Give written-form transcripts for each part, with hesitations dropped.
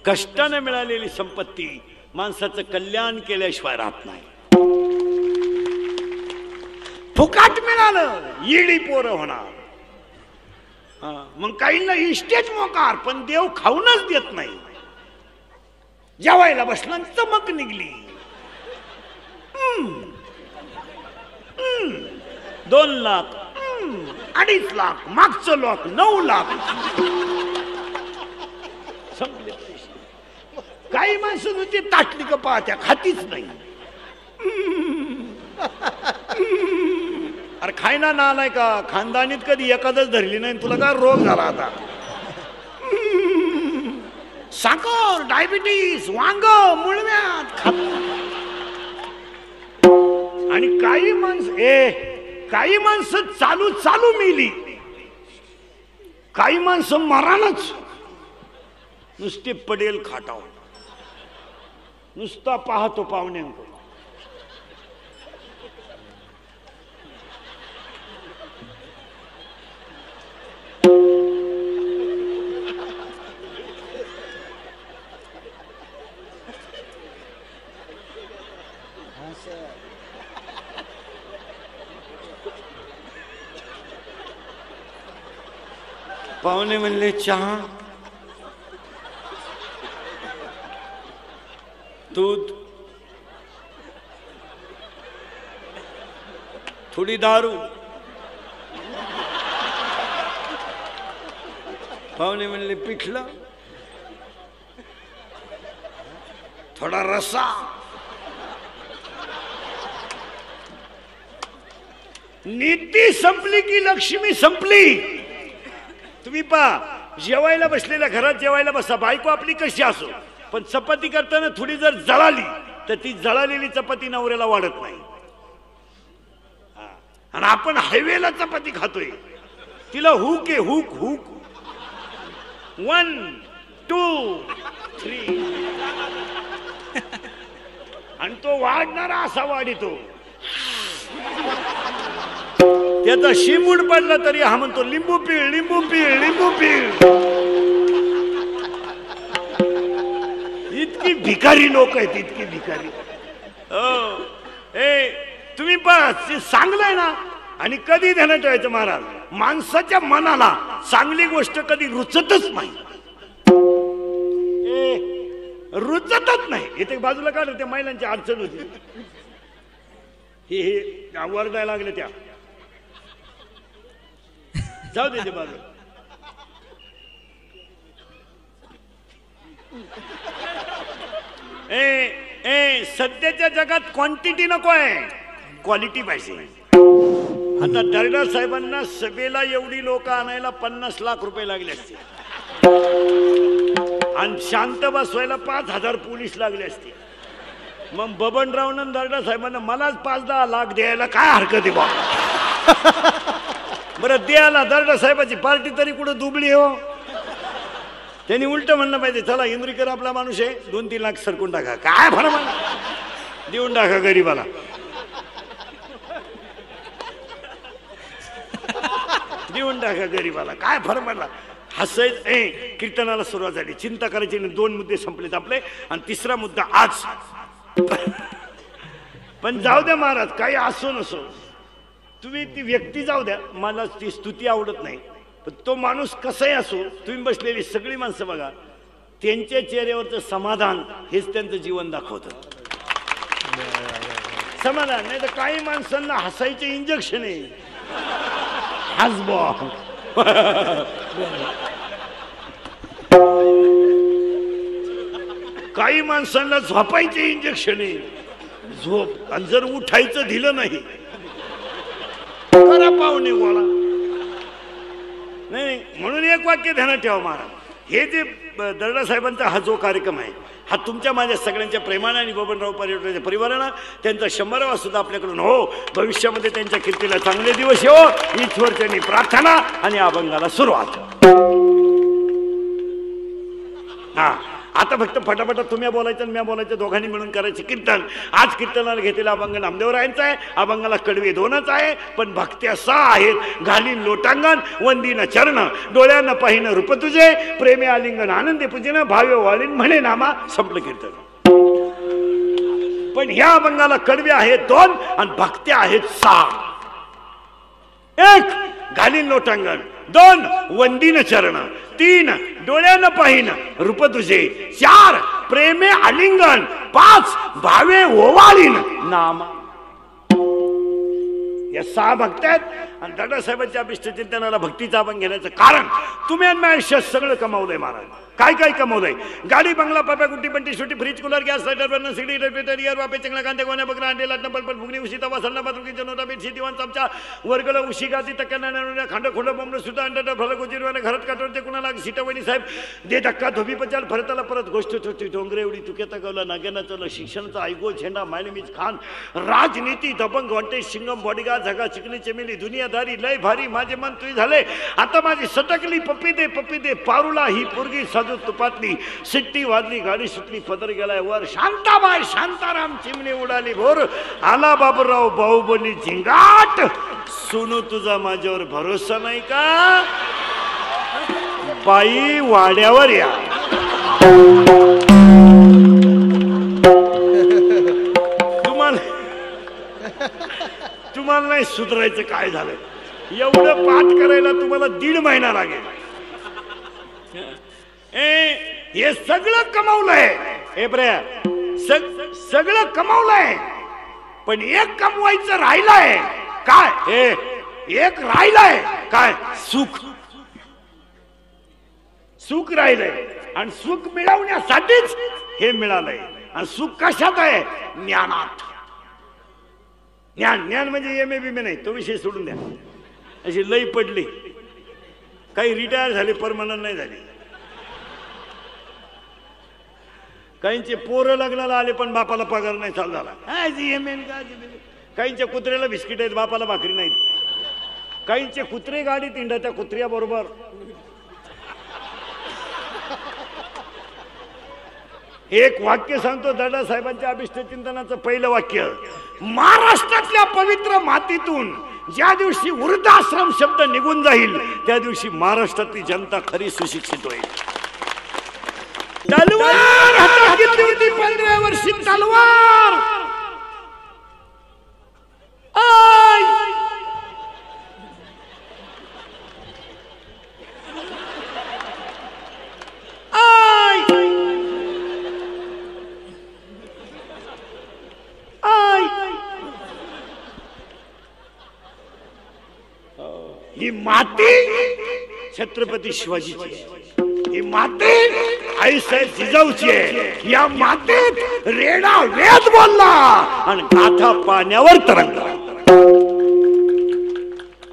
कष्टाने मिळालेली संपत्ती माणसाचं कल्याण केल्याशिवाय राहत नाही. फुकाट मिळालं येडी पोरं होणार. मग काहींना इष्टेच मोकार, पण देव खाऊनच देत नाही. जेवायला बसलं चमक निघली. 2 लाख, 2.5 लाख, मागचं लाख 9 लाख संपले पैसे. काही माणसं नुसती ताटली का पाहत्या, खातीच नाही. अरे खायना ना नाही का, खानदानीत कधी एखादच धरली नाही, तुला काय रोग झाला आता. साखर, डायबिटीस, वांग, मुळव्यात खात. आणि काही माणसं चालू चालू मेली. काही माणसं मरानच नुसते पडेल खाटाव, नुसता पाहतो पाहुण्यांकडे. पाहुणे म्हणले चहा, दूध, थोडी दारू. पाहुणे म्हणले पिठलं, थोडा रसा. नीती संपली की लक्ष्मी संपली. तुम्ही पहा, जेवायला बसलेल्या घरात जेवायला बसा, बायको आपली कशी असो, पण चपाती करताना थोडी जर जळाली तर ती जळालेली चपाती नवऱ्याला वाढत नाही. आणि आपण हायवेला चपाती खातोय, तिला हुक आहे, हुक हुक, 1 2 3 आणि तो वाढणारा असा वाढितो. त्याचा शिमूड पडला तरी हा म्हणतो लिंबू पीळ, लिंबू पीळ, लिंबू पीळ. इतकी भिकारी लोक आहेत, इतकी भिकारी. तुम्ही बस चांगलंय ना. आणि कधी ध्यानात ठेवायचं महाराज, माणसाच्या मनाला चांगली गोष्ट कधी रुचतच नाही, रुचतच नाही. इथे बाजूला काढ, त्या महिलांची अडचण होती, हे वरडायला लागले, त्या जाऊ दे बाजू. सध्याच्या जगात क्वांटिटी नको आहे, क्वालिटी पाहिजे. आता दर्डा साहेबांना सभेला एवढी लोक आणायला 50 लाख रुपये लागले असते, आणि शांत बसवायला 5,000 पोलीस लागले असते. मग बबनरावनं दर्डा साहेबांना मलाच 5-10 लाख द्यायला काय हरकत आहे बा. बरं द्यायला दर्डा साहेबाची पार्टी तरी कुठं दुबळी हो. त्यांनी उलट म्हणलं पाहिजे, चला इंद्रीकर आपला माणूस आहे, 2-3 लाख सरकून टाका, काय फरक देऊन टाका गरीबाला. देऊन टाका गरीबाला, काय फरक पडला. हसायच. कीर्तनाला सुरुवात झाली, चिंता करायची नाही. 2 मुद्दे संपलेत आपले, आणि 3रा मुद्दा आज. पण जाऊ द्या महाराज, काही असो नसो, तुम्ही ती व्यक्ती जाऊ द्या, मला ती स्तुती आवडत नाही, पण तो माणूस कसाही असो, तुम्ही बसलेली सगळी माणसं बघा, त्यांच्या चेहऱ्यावरचं समाधान हेच त्यांचं जीवन दाखवतं. समाधान नाही तर काही माणसांना हसायचे इंजेक्शन आहे. हसबो काही माणसांना झोपायचे इंजेक्शन आहे. झोप, आणि जर उठायचं दिलं नाही करा पाहुणे गोळा. नाही, म्हणून एक वाक्य ध्यानात ठेवा महाराज, हे जे दर्डा साहेबांचा हा जो कार्यक्रम आहे, हा तुमच्या माझ्या सगळ्यांच्या प्रेमाने आणि बबनराव पर्यटनाच्या परिवारानं त्यांचा 100वा सुद्धा आपल्याकडून हो. भविष्यामध्ये त्यांच्या कीर्तीला चांगले दिवस येवो, ईश्वरचरणी प्रार्थना आणि अभंगाला सुरुवात. हा, आता फक्त फटाफट तुम्ही बोलायचं आणि मी बोलायचं, दोघांनी मिळून करायचं कीर्तन. आज कीर्तनाला घेतलेला अभंग नामदेवरायांचा आहे. अभंगाला कडवे दोनच आहे, पण भक्त्या 6 आहेत. घालीन लोटांगण, वंदीन चरण, डोळ्यांना पाहिन रूप तुझे, प्रेमे आलिंगन आनंदे पूजेन, भावे वाळीन म्हणे नामा. संपलं कीर्तन. पण ह्या अभंगाला कडवे आहेत 2 आणि भक्त्या आहेत 6. 1 घालीन लोटांगण, 2 वंदीन चरण, 3 डोळ्यानं पाहिन रूप तुझे, 4 प्रेमे आलिंगन, 5 भावे ओवाळीन नाम. या 6 भक्त आहेत. आणि दादासाहेबांच्या अभिष्ट चिंतनाला भक्तीचा अभंग घेण्याचं कारण, तुम्ही आणि आयुष्यात सगळं कमावलंय महाराज. काय काय कमवलंय? गाडी, बंगला, पाप्या, गुट्टी, पंटी, छोटी, fridge, cooler, gas, lighter, burner, सिगडी, रेफ्रिजरेटर, एअर, वाफे, चंगला, कांदे, गोण्या, बकरा, अंडे, लाटणं, पलपल, फुगणी, उशी, तवा, सल्ला, बाथरूमची नोटा, बेडशीट, दिवाण, चमचा, वर्गळ, उशी, गादी, तक्क्या, खांड, खोंड, बोंबड, सुद्धा अंडा, फलक, उजिरवाने, घरात काटवते कुणाला सीतावणी साहेब दे धक्का, धोबी पचाल, फरताला परत गोष्ट होती. डोंगरे एवढी तुक्याता गावला, नाग्याना चला, शिक्षणाचा आयगो झेंडा, मायनेमीज खान, राजनीती, दबंग, वॉन्टेज, शिंगम, बॉडीगार्ड, झगा, चिकनी, चमेली, दुनियादारी, लय भारी, माझे मन तुझे झाले. आता माझी सटकली, पप्पी दे पारुला, ही पोरगी साजू तुपातली, सिट्टी वाजली, गाडी सुटली, पदर गेलाय वर, शांताबाई, शांताराम, चिमणी उडाली भोर, आला बाबूराव, बाहुबली, झिंगाट. सोनू तुझा माझ्यावर भरोसा नाही का? बाई वाड्यावर या. तुम्हाला नाही सुधारायचं. काय झालं? एवढं पाठ करायला तुम्हाला 1.5 महिना लागेल. हे सगळं कमावलंय. हे प्रिया, सगळं कमावलंय, पण एक कमवायचं राहिलंय. काय? हे एक राहिलंय. काय? सुख. सुख राहिलंय. आणि सुख मिळवण्यासाठीच हे मिळालंय. आणि सुख कशात आहे? ज्ञानात. ज्ञान म्हणजे एम ए बी नाही, तो विषय सोडून द्या. अशी लई पडली, काही रिटायर झाले, परमनंट नाही झाले. काहींचे पोरं लग्नाला आले पण बापाला पगार नाही चालू झाला. काहींच्या कुत्र्याला बिस्किट आहेत, बापाला भाकरी नाहीत. काहींचे कुत्रे गाडीत इंडा, त्या कुत्र्या बरोबर. एक वाक्य सांगतो दादासाहेबांच्या अभिष्ट चिंतनाचं पहिलं वाक्य. महाराष्ट्रातल्या पवित्र मातीतून ज्या दिवशी वृद्धाश्रम शब्द निघून जाईल, त्या दिवशी महाराष्ट्रातली जनता खरी सुशिक्षित होईल. तलवार हातात घेतली होती 15 वर्षी तलवार. I I I. ही माती छत्रपती शिवाजीची, ही माती आईसाहेब जिजाऊची आहे. या मातीत रेडा वेद बोलला आणि गाथा पाण्यावर तरंगला.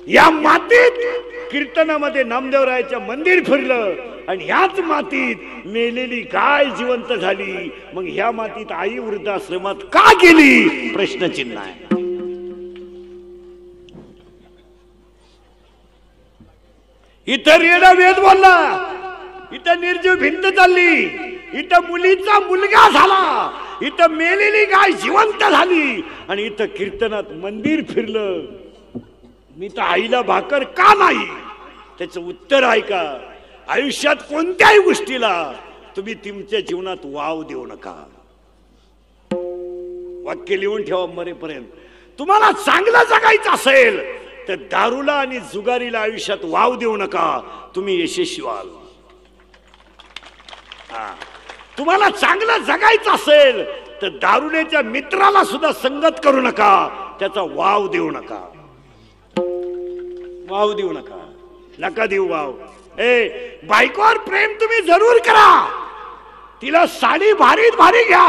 या मातीत कीर्तनामध्ये नामदेवरायाच्या मंदिर फिरलं आणि ह्याच मातीत मेलेली गाय जिवंत झाली. मग ह्या मातीत आई वृद्धाश्रमात का गेली? प्रश्नचिन्ह आहे. इथं रेडा वेद बोलला, इथं निर्जीव भिंत चालली, इथं मुलीचा मुलगा झाला, इथं मेलेली गाय जिवंत झाली आणि इथं कीर्तनात मंदिर फिरलं. मी तर आईला भाकर का नाही? त्याचं उत्तर ऐका. आयुष्यात कोणत्याही गोष्टीला तुम्ही तुमच्या जीवनात वाव देऊ नका. वाक्य लिहून ठेवा मरेपर्यंत. तुम्हाला चांगलं जगायचं असेल तर दारूला आणि जुगारीला आयुष्यात वाव देऊ नका, तुम्ही यशस्वी व्हाल. तुम्हाला चांगलं जगायचं असेल तर दारुड्याच्या मित्राला सुद्धा संगत करू नका, त्याचा वाव देऊ नका. वाव देऊ नका, नका देऊ वाव. बायकोवर प्रेम तुम्ही जरूर करा. तिला साडी भारीत भारी घ्या,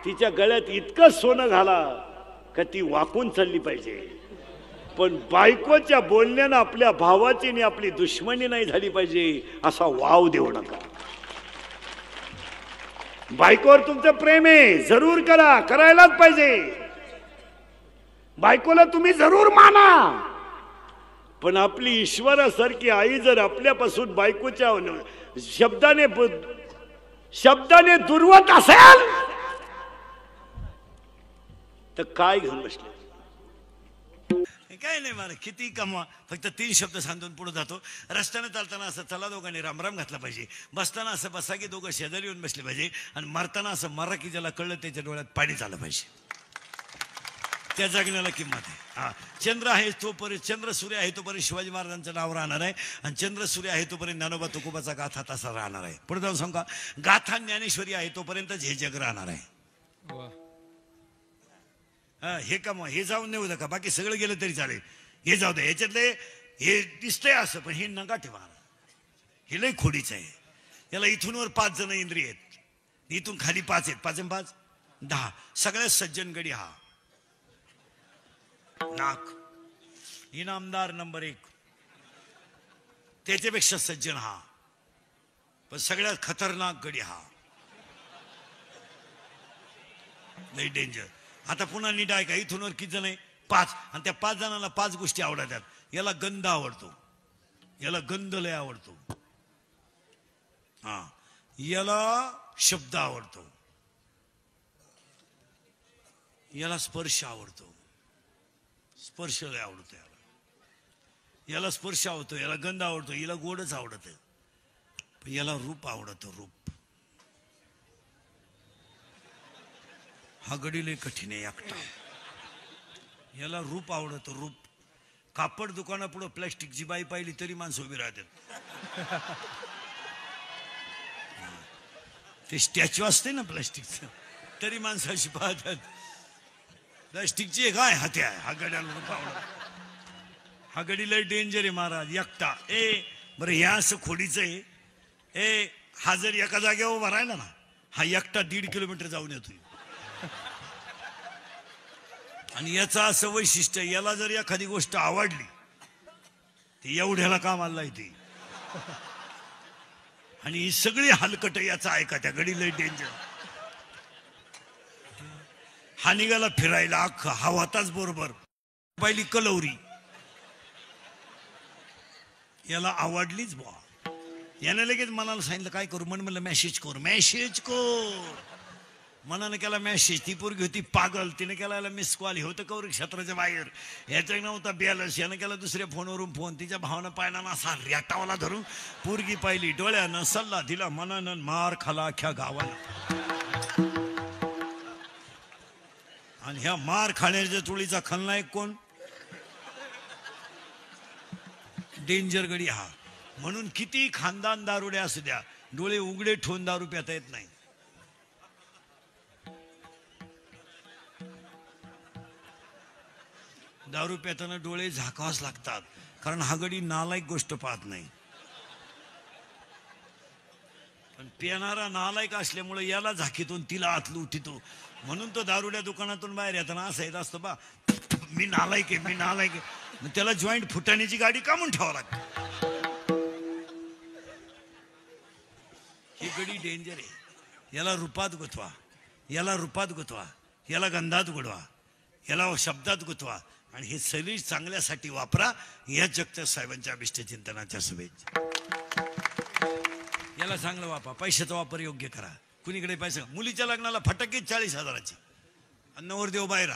तिच्या गळ्यात इतकं सोनं घाला का ती वाकून चालली पाहिजे. पण बायकोच्या बोलण्यानं आपल्या भावाची आणि आपली दुश्मनी नाही झाली पाहिजे, असा वाव देऊ नका. बायकोवर तुमचं प्रेम आहे, जरूर करा, करायलाच पाहिजे. बायकोला तुम्ही जरूर माना. पण आपली ईश्वरासारखी आई जर आपल्यापासून बायकोच्या शब्दाने शब्दाने दुर्वत असेल तर काय घेऊन बसले? काय नाही मला किती कमवा, फक्त 3 शब्द सांगून पुढे जातो. रस्त्याने चालताना असं चला दोघांनी रामराम घातला पाहिजे, बसताना असं बसा की दोघं शेजारी येऊन बसले पाहिजे, आणि मरताना असं मरा की ज्याला कळलं त्याच्या डोळ्यात पाणी झालं पाहिजे. त्या जगण्याला किंमत आहे. हा, चंद्र आहे तोपर्यंत, चंद्र सूर्य आहे तोपर्यंत शिवाजी महाराजांचं नाव राहणार आहे, आणि चंद्र सूर्य आहे तोपर्यंत ज्ञानोबा तुकोबाचा गाथा तसा राहणार आहे. पुढे जाऊन सांगा, गाथा ज्ञानेश्वरी आहे तोपर्यंतच हे जग राहणार आहे. हे का मग हे जाऊन नाही होतं का? बाकी सगळं गेलं तरी चालेल, हे जाऊ दे. याच्यातले हे दिसतंय असं, पण हे नका ठेवा, हे लय खोडीच आहे. याला इथून वर 5 जण इंद्रिय आहेत, इथून खाली 5 आहेत. 5 आणि 5 10. सगळ्यात सज्जन गडी हा नाक, इनामदार नंबर 1. त्याच्यापेक्षा सज्जन हा, पण सगळ्यात खतरनाक गडी हा, लय डेंजर. आता पुन्हा नीट ऐका, इथून वर किती जण आहे? 5. आणि त्या 5 जणांना 5 गोष्टी आवडतात. याला गंध आवडतो, याला गंध लय आवडतो, हा, याला शब्द आवडतो, याला स्पर्श आवडतो, स्पर्श लय आवडतो याला, याला स्पर्श आवडतो, याला गंध आवडतो, याला गोडच आवडत, याला रूप आवडतं, रूप. हा गडी लय कठीण आहे एकटा. याला रूप आवडतं, रूप. कापड दुकानापुढं प्लॅस्टिकची बाई पाहिली तरी माणसं उभी राहतात. ते स्टॅच्यू असते ना प्लॅस्टिकचं, तरी माणसं अशी पाहतात. प्लॅस्टिकची काय हात्या आहे, हा गड्याला रूप आवडत. हा गडी लय डेंजर आहे महाराज, एकटा. बरं ह्या असं खोडीचं आहे. हा जर एका जागेवर उभा राहिला ना, हा एकटा 1.5 किलोमीटर जाऊन येतो. आणि याचा असं वैशिष्ट्य, याला जर एखादी गोष्ट आवडली ती एवढ्याला कामाला येते, आणि ही सगळी हलकट याचा ऐका, त्या गडी लय डेंजर. हा निघाला फिरायला, अख्खा हा होताच बरोबर. पहिली कलवरी याला आवडलीच बुवा. याने लगेच मनाला सांगितलं काय करू, म्हणलं मेसेज कर, मेसेज कर. मनाने केला मेसेज. ती पोरगी होती पागल, तिने केला मिस कॉल, होतं कौर क्षेत्राच्या बाहेर, ह्याचा नव्हता बॅलन्स. यानं केला दुसऱ्या फोनवरून फोन. तिच्या भावानं पाहिला ना असा रेटावला धरून. पोरगी पाहिली, डोळ्यानं सल्ला दिला, मनानं मार खाला अख्ख्या गावाला. आणि ह्या मार खाण्याच्या टोळीचा खलनायक कोण? डेंजर गडी हा. म्हणून किती खानदान दारुडे असू द्या, डोळे उघडे ठेवून दारू पिता येत नाही. दारू पिताना डोळे झाकावाच लागतात, कारण हा गडी नालायक गोष्ट पाहत नाही. पण पिणारा नालायक असल्यामुळे याला झाकीतून तिला आतलं उठितो. म्हणून तो दारुड्या दुकानातून बाहेर येताना असं येत असतं, बा मी नालायक आहे, मी नालायक आहे. मग त्याला जॉईंट फुटाण्याची गाडी कामून ठेवावं लागते. ही गडी डेंजर आहे. याला रूपात गुंतवा, याला रूपात गुंतवा, याला गंधात गुडवा, याला शब्दात गुंतवा, आणि हे शरीर चांगल्यासाठी वापरा. या जगताप साहेबांच्या अभिष्ट चिंतनाच्या शुभेच्छा. याला चांगलं वापरा, पैशाचा वापर योग्य करा. कुणीकडे पैसा, मुलीच्या लग्नाला फटाके 40,000ची, आणि नवरदेव बाहेर.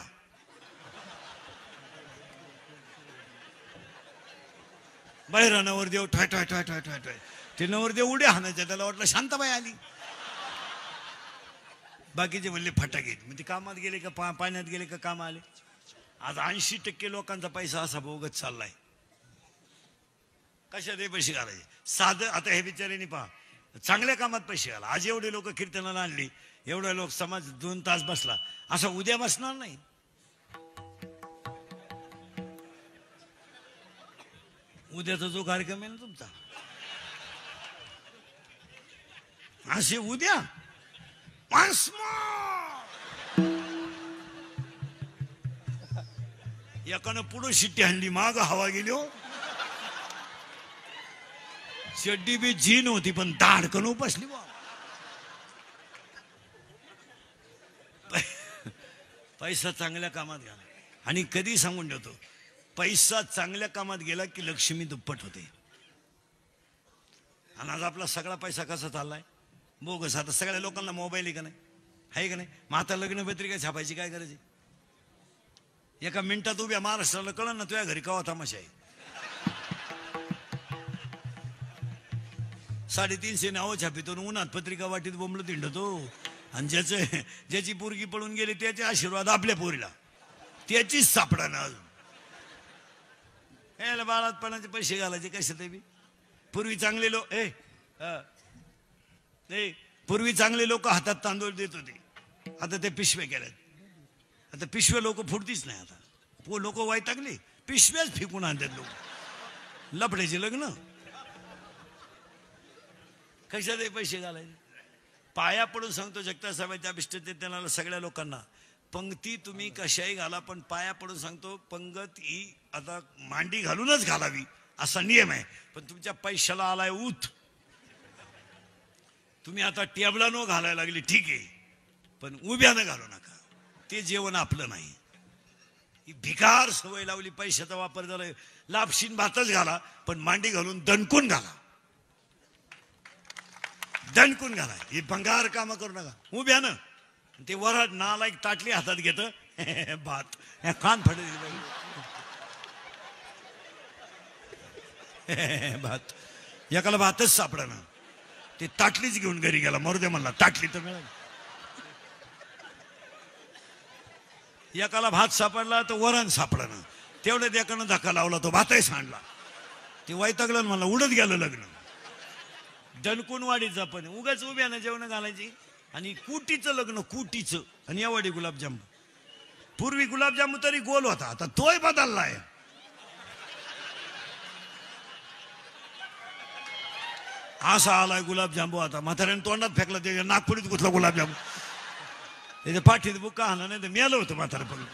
बाहेर नवरदेव ठॉय ठॉय ठॉय ठॉय ठॉय ठॉय. ते नवरदेव उड्या हाणायच्या, त्याला वाटलं शांताबाई आली. बाकीचे म्हणले फटाके. मग ते कामात गेले का पाण्यात गेले का काम आले. आज 80% लोकांचा पैसा असा बोगत चाललाय. कशात हे पैसे घालायचे साधं. आता हे बिचाऱ्यांनी पहा, चांगल्या कामात पैसे घाला. आज एवढे लोक कीर्तनाला आणली, एवढा लोक समाज 2 तास बसला, असा उद्या बसणार नाही. उद्याचा जो कार्यक्रम आहे ना तुमचा, असे उद्या एकानं पुढं शिट्टी आणली, माग हवा गेली. हो चड्डी बी जीन होती, पण दाडकन उपसली. पैसा चांगल्या कामात घाला. आणि कधी सांगून ठेवतो, पैसा चांगल्या कामात गेला की लक्ष्मी दुप्पट होते. आणि आज आपला सगळा पैसा कसा चाललाय, बोगस. आता सगळ्या लोकांना मोबाईल आहे का नाही, आहे का नाही? मग आता लग्न पत्रिका छापायची काय गरज आहे? एका मिनिटात उभ्या महाराष्ट्राला कळलं ना तुझ्या घरी कवा तमाशा आहे. 350 नावं छापितो, उन्हात पत्रिका वाटीत बोंबलं तिंडतो. आणि ज्याची पोरगी पळून गेली त्याचे आशीर्वाद आपल्या पोरीला, त्याचीच सापडा ना अजून. याला बाळातपणाचे पैसे घालायचे कशात बी. पूर्वी चांगले लोक पूर्वी चांगले लोक हातात तांदूळ देत होते, आता ते पिशवे केल्यात. आता पिशवे लोक फुटतीच नाही. आता लोक वैतागले, पिशव्याच फेकून आणतात लोक. लफड्याचे लग्न कशात पैसे घालायचे. पाया पडून सांगतो जगताप साहेबांच्या अभिष्टतेला सगळ्या लोकांना, पंक्ती तुम्ही कशाही घाला, पण पाया पडून सांगतो पंगत ही आता मांडी घालूनच घालावी असा नियम आहे. पण तुमच्या पैशाला आलाय ऊत. तुम्ही आता टेबलानं घालायला लागली ठीक आहे, पण उभ्यानं घालू नका. ते जेवण आपलं नाही. ही भिकार सवय लावली, पैशाचा वापर झाला. लापशीन भातच घाला, पण मांडी घालून दणकून घाला, दणकून घाला. ही भंगार कामं करू नका. उभ्यानं ते वराड नालायक ताटली हातात घेत भात कान फाट भात. एकाला भातच सापडा ना, ते ताटलीच घेऊन घरी गेला. मरू दे म्हणला, ताटली तर मिळाली. एकाला भात सापडला तर वरण सापडा ना, तेवढ्यात एकानं धक्का लावला, तो भातही सांडला. ते वैतागलं म्हणला, उडत गेलं लग्न. दणकून वाढीचा पण उगाच उभ्यानं जेवण घालायची. आणि कुटीचं लग्न, कुटीचं. आणि या वाडी गुलाबजाम. पूर्वी गुलाबजाम तरी गोल होता, आता तोय बदललाय. असा आलाय गुलाबजामू. आता म्हाताऱ्याने तोंडात फेकला, ते नागपुरीत गुतला गुलाबजामू. त्याच्या पाठीत बुक्का आणला, नाही तर मिळालं होतं म्हातारा. पण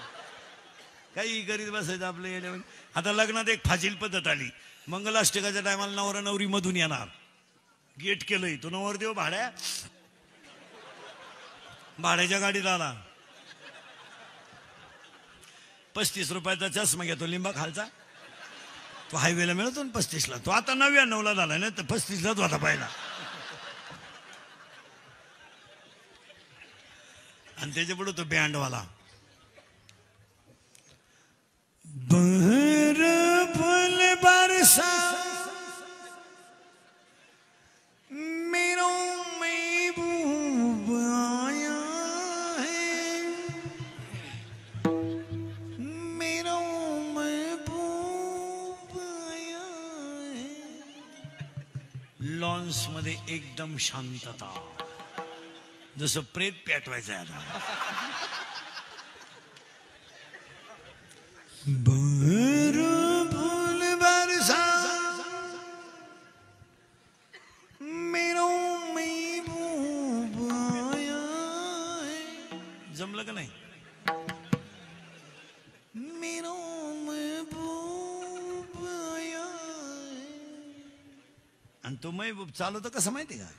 काही करीत बसायचं आपलं येण्यावर. आता लग्नात एक फाजील पद्धत आली. मंगलाष्टकाच्या टायमाला नवरा नवरी मधून येणार. गेट केलंय, तो नवरदेव भाड्याच्या गाडीत आला. 35 रुपयाचा चष्मा घेतो लिंबा खालचा. तो हायवेला मिळतो ना 35ला. तो आता 99ला झाला ना, तर 35लाच होता पहिला. आणि त्याच्या पुढे तो बँडवाला. बर फुल बरसा लॉन्स मध्ये एकदम शांतता, जसं प्रेत पेटवायचं आहे आता. बर फुल बरसा मेरो महबूब आया है. जमलं का नाही? मेरो महबूब आया है. आणि तो महबूब चालवतो कसं माहिती का?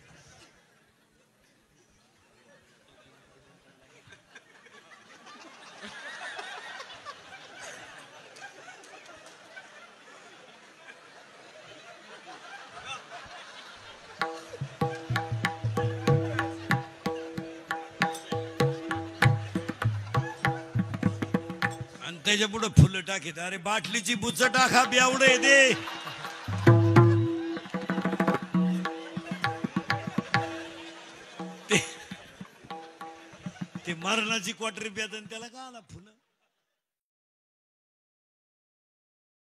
त्याच्या पुढे फुलं टाकीत. अरे बाटलीची बुच टाका, बेवडे दे. ते मरणाची क्वार्टर प्यात, त्याला का आला फुल.